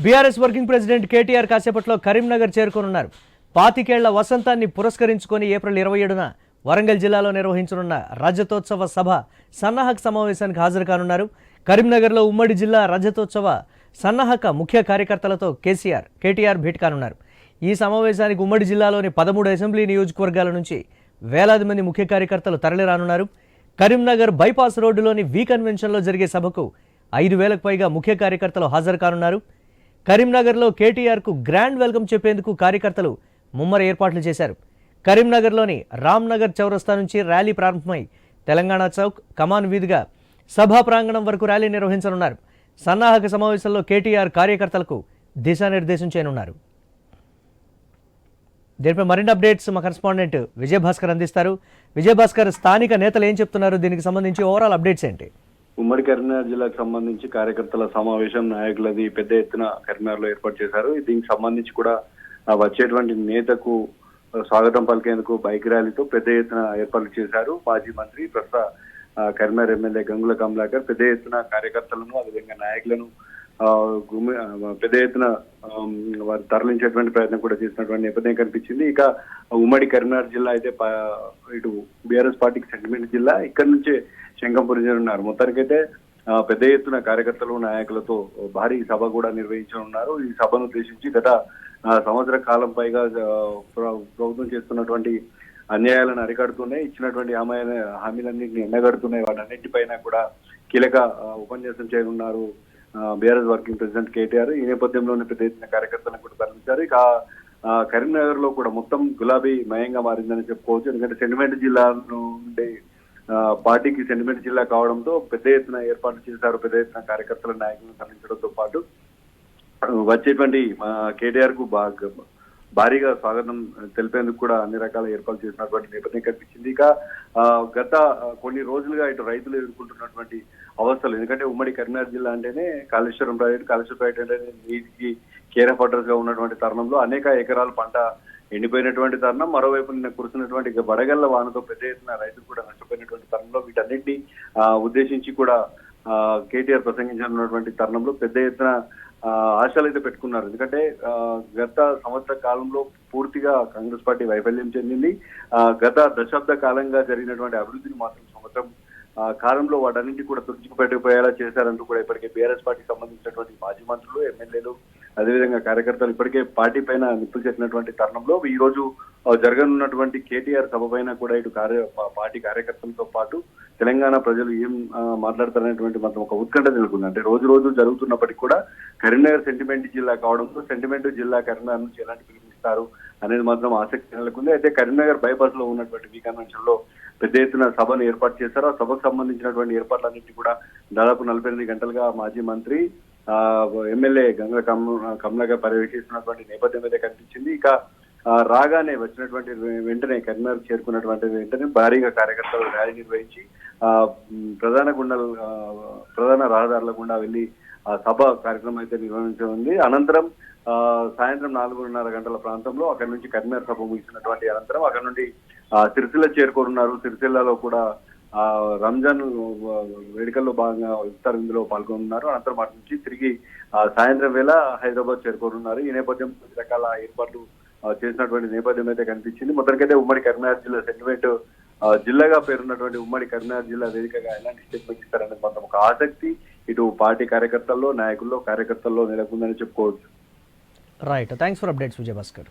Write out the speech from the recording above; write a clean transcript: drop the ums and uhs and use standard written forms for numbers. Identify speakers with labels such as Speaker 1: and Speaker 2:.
Speaker 1: BRS working president KTR కాసేపట్లో కరీంనగర్ చేరుకోనున్నారు. 25 ఏళ్ల వసంతాన్ని పురస్కరించుకొని ఏప్రిల్ 27న వరంగల్ జిల్లాలో నిర్వహించనున్న రజతోత్సవ సభ సన్నాహక సమావేశానికి హాజరు కానున్నారు. కరీంనగర్లో ఉమ్మడి జిల్లా రజతోత్సవ సన్నాహక ముఖ్య కార్యకర్తలతో కేటీఆర్ భేటీ కానున్నారు. ఈ సమావేశానికి ఉమ్మడి జిల్లాలోని 13 అసెంబ్లీ నియోజకవర్గాల నుంచి వేలాది మంది ముఖ్య కార్యకర్తలు తరలిరానున్నారు. కరీంనగర్ బైపాస్ రోడ్డులోని వి కన్వెన్షన్లో జరిగే సభకు 5,000కు పైగా ముఖ్య కార్యకర్తలు హాజరు కానున్నారు. కరీంనగర్లో కేటీఆర్కు గ్రాండ్ వెల్కమ్ చెప్పేందుకు కార్యకర్తలు ముమ్మర ఏర్పాట్లు చేశారు. కరీంనగర్లోని రామ్నగర్ చౌరస్తా నుంచి ర్యాలీ ప్రారంభమై తెలంగాణ చౌక్, కమాన్ వీధిగా సభా ప్రాంగణం వరకు ర్యాలీ నిర్వహించనున్నారు. సన్నాహక సమావేశంలో కేటీఆర్ కార్యకర్తలకు దిశానిర్దేశం చేయనున్నారు. దీనిపై మరిన్ని అప్డేట్స్ మా కరెస్పాండెంట్ విజయభాస్కర్ అందిస్తారు. విజయభాస్కర్, స్థానిక నేతలు ఏం చెప్తున్నారు? దీనికి సంబంధించి ఓవరాల్ అప్డేట్స్ ఏంటి?
Speaker 2: ఉమ్మడి కరీంనగర్ జిల్లాకు సంబంధించి కార్యకర్తల సమావేశం నాయకులది పెద్ద ఎత్తున కరీంనగర్ లో ఏర్పాటు చేశారు. దీనికి సంబంధించి కూడా వచ్చేటువంటి నేతకు స్వాగతం పలికేందుకు బైక్ ర్యాలీతో పెద్ద ఎత్తున ఏర్పాట్లు చేశారు. మాజీ మంత్రి ప్రస్తుత కరీంనగర్ ఎమ్మెల్యే గంగుల కమలాకర్ పెద్ద ఎత్తున కార్యకర్తలను అదేవిధంగా నాయకులను పెద్ద ఎత్తున వారు తరలించేటువంటి ప్రయత్నం కూడా చేసినటువంటి నేపథ్యం కనిపించింది. ఇక ఉమ్మడి కరీంనగర్ జిల్లా అయితే ఇటు బీఆర్ఎస్ పార్టీకి సెంటిమెంట్ జిల్లా, ఇక్కడ నుంచే శంఖంపూరి ఉన్నారు. మొత్తానికైతే పెద్ద ఎత్తున కార్యకర్తలు నాయకులతో భారీ సభ కూడా నిర్వహించనున్నారు. ఈ సభను ఉద్దేశించి గత సంవత్సర కాలం పైగా ప్రభుత్వం చేస్తున్నటువంటి అన్యాయాలను అరికడుతున్నాయి, ఇచ్చినటువంటి హామీలన్నింటినీ ఎండగడుతున్నాయి. వాటన్నింటిపైన కూడా కీలక ఉపన్యాసం చేయనున్నారు బీఆర్ఎస్ వర్కింగ్ ప్రెసిడెంట్ కేటీఆర్. ఈ నేపథ్యంలోనే పెద్ద ఎత్తున కార్యకర్తలను కూడా తరలించారు. ఇక కరీంనగర్ లో కూడా మొత్తం గులాబీ మయంగా మారిందని చెప్పుకోవచ్చు. ఎందుకంటే సెంటిమెంట్ జిల్లా నుండి పార్టీకి సెంటిమెంట్ జిల్లా కావడంతో పెద్ద ఎత్తున ఏర్పాట్లు చేశారు. పెద్ద ఎత్తున కార్యకర్తల నాయకులను తరలించడంతో పాటు వచ్చేటువంటి కేటీఆర్ కు భారీగా స్వాగతం తెలిపేందుకు కూడా అన్ని రకాల ఏర్పాట్లు చేసినటువంటి నేపథ్యం కనిపించింది. ఇక గత కొన్ని రోజులుగా ఇటు రైతులు ఎదుర్కొంటున్నటువంటి అవస్థలు, ఎందుకంటే ఉమ్మడి కరీంనగర్ జిల్లా అంటేనే కాళేశ్వరం ప్రాజెక్ట్ అంటే నీటికి కేర్ ఆఫ్ అడ్రస్ గా ఉన్నటువంటి తరుణంలో అనేక ఎకరాల పంట ఎండిపోయినటువంటి తరుణం, మరోవైపు నిన్న కురుస్తున్నటువంటి వడగళ్ల వానతో పెద్ద ఎత్తున రైతులు కూడా నష్టపోయినటువంటి తరుణంలో వీటన్నిటిని ఉద్దేశించి కూడా కేటీఆర్ ప్రసంగించినటువంటి తరుణంలో పెద్ద ఎత్తున ఆశలు అయితే పెట్టుకున్నారు. ఎందుకంటే గత సంవత్సర కాలంలో పూర్తిగా కాంగ్రెస్ పార్టీ వైఫల్యం చెందింది. గత దశాబ్ద కాలంగా జరిగినటువంటి అభివృద్ధిని మాత్రం సంవత్సరం కాలంలో వాటన్నింటి కూడా తుడిచిపెట్టుకుపోయేలా చేశారంటూ కూడా ఇప్పటికే బీఆర్ఎస్ పార్టీకి సంబంధించినటువంటి మాజీ మంత్రులు, ఎమ్మెల్యేలు, అదేవిధంగా కార్యకర్తలు ఇప్పటికే పార్టీ పైన నిప్పులు చెట్టినటువంటి తరుణంలో ఈ రోజు జరగనున్నటువంటి కేటీఆర్ సభ పైన కూడా ఇటు పార్టీ కార్యకర్తలతో పాటు తెలంగాణ ప్రజలు ఏం మాట్లాడతారనేటువంటి మాత్రం ఒక ఉత్కంఠ నెలకొంది. అంటే రోజు రోజు జరుగుతున్నప్పటికీ కూడా కరీంనగర్ సెంటిమెంట్ జిల్లా కావడంతో సెంటిమెంట్ జిల్లా కరీంనగర్ నుంచి ఎలాంటి పిలుపునిస్తారు అనేది మాత్రం ఆసక్తి నెలకొంది. అయితే కరీంనగర్ బైపాస్ లో ఉన్నటువంటి వి కన్వెన్షన్ లో పెద్ద ఎత్తున సభను ఏర్పాటు చేశారు. ఆ సభకు సంబంధించినటువంటి ఏర్పాట్లన్నింటినీ కూడా దాదాపు 48 గంటలుగా మాజీ మంత్రి ఎమ్మెల్యే గంగుల కమలాకర్ పర్యవేక్షిస్తున్నటువంటి నేపథ్యం అయితే కనిపించింది. ఇక రాగానే వచ్చినటువంటి వెంటనే కరీంనగర్ చేరుకున్నటువంటి వెంటనే భారీగా కార్యకర్తలు ర్యాలీ నిర్వహించి ప్రధాన రహదారుల గుండా వెళ్లి సభ కార్యక్రమం అయితే నిర్వహించనుంది. అనంతరం సాయంత్రం 4:30 గంటల ప్రాంతంలో అక్కడి నుంచి కరీంనగర్ సభ ముగిసినటువంటి అనంతరం అక్కడ నుండి సిరిసిల్ల చేరుకోనున్నారు. సిరిసిల్లలో కూడా రంజాన్ వేడుకల్లో భాగంగా ఇఫ్తార్ విందులో పాల్గొన్నారు. అనంతరం అటు నుంచి తిరిగి సాయంత్రం వేళ హైదరాబాద్ చేరుకోనున్నారు. ఈ నేపథ్యం అన్ని రకాల ఏర్పాట్లు చేసినటువంటి నేపథ్యం అయితే కనిపించింది. మొత్తానికైతే ఉమ్మడి కరీంనగర్ జిల్లా సెంటిమెంట్ జిల్లాగా పేరున్నటువంటి ఉమ్మడి కరీంనగర్ జిల్లా వేదికగా ఎలాంటి స్టేట్మెంట్ ఇస్తారనే మాత్రం ఒక ఆసక్తి ఇటు పార్టీ కార్యకర్తల్లో, నాయకుల్లో, కార్యకర్తల్లో నెలకొందని చెప్పుకోవచ్చు.
Speaker 1: Right, thanks for updates Vijayabhaskar.